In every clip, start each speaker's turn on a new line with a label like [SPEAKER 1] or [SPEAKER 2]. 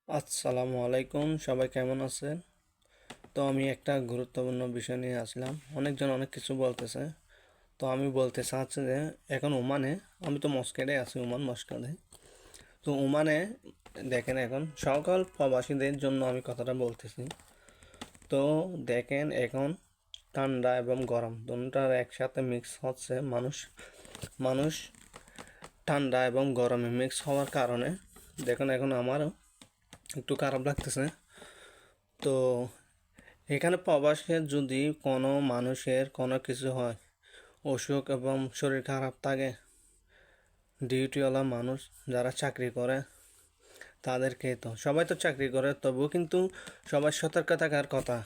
[SPEAKER 1] আসসালামু আলাইকুম, সবাই কেমন আছেন? তো আমি একটা গুরুত্বপূর্ণ বিষয় নিয়ে আসলাম। অনেকজন অনেক কিছু বলতেছে, তো আমি বলতে চাচ্ছি যে এখন ওমানে, আমি তো মস্কেটে আছি, ওমান মস্কাতে। তো ওমানে দেখেন, এখন সকল প্রবাসীদের জন্য আমি কথাটা বলতেছি। তো দেখেন, এখন ঠান্ডা এবং গরম দুটোটার একসাথে মিক্স হচ্ছে। মানুষ মানুষ ঠান্ডা এবং গরমে মিক্স হওয়ার কারণে দেখুন, এখন আমারও একটু খারাপ লাগতেছে। তো এখানে প্রবাসে যদি কোনো মানুষের কোনো কিছু হয়, অসুখ এবং শরীর খারাপ থাকে, ডিউটিওয়ালা মানুষ যারা চাকরি করে তাদেরকে, তো সবাই তো চাকরি করে, তবুও কিন্তু সবাই সতর্ক থাকার কথা।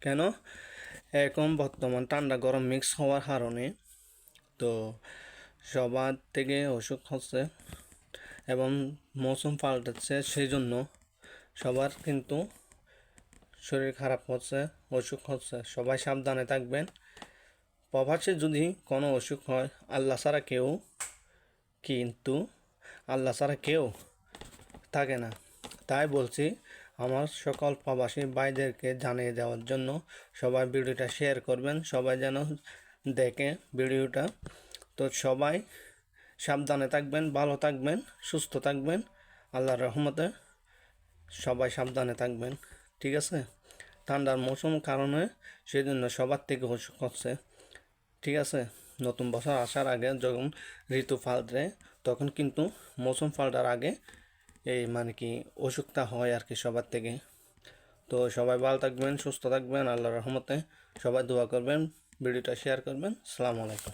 [SPEAKER 1] কেন? এখন বর্তমান ঠান্ডা গরম মিক্স হওয়ার কারণে তো সবার থেকে অসুখ হচ্ছে এবং মৌসুম পাল্টাচ্ছে, সেই জন্য সবার কিন্তু শরীর খারাপ হচ্ছে, অসুখ হচ্ছে। সবাই সাবধানে থাকবেন। প্রবাসে যদি কোনো অসুখ হয়, আল্লাহ ছাড়া কেউ, কিন্তু আল্লাহ ছাড়া কেউ থাকে না। তাই বলছি, আমার সকল প্রবাসী ভাইদেরকে জানিয়ে দেওয়ার জন্য সবাই ভিডিওটা শেয়ার করবেন, সবাই যেন দেখে ভিডিওটা। তো সবাই সাবধানে থাকবেন, ভালো থাকবেন, সুস্থ থাকবেন। আল্লাহর রহমতে সবাই সাবধানে থাকবেন, ঠিক আছে? ঠান্ডার মৌসুম কারণে সেই জন্য সবার থেকে অসুখ হচ্ছে, ঠিক আছে? নতুন বছর আসার আগে যখন ঋতু পাল্টে, তখন কিন্তু মৌসুম পাল্টার আগে এই মানে কি অসুখটা হয় আর কি সবার থেকে। তো সবাই ভালো থাকবেন, সুস্থ থাকবেন, আল্লাহর রহমতে। সবাই দোয়া করবেন, ভিডিওটা শেয়ার করবেন। আসসালামু আলাইকুম।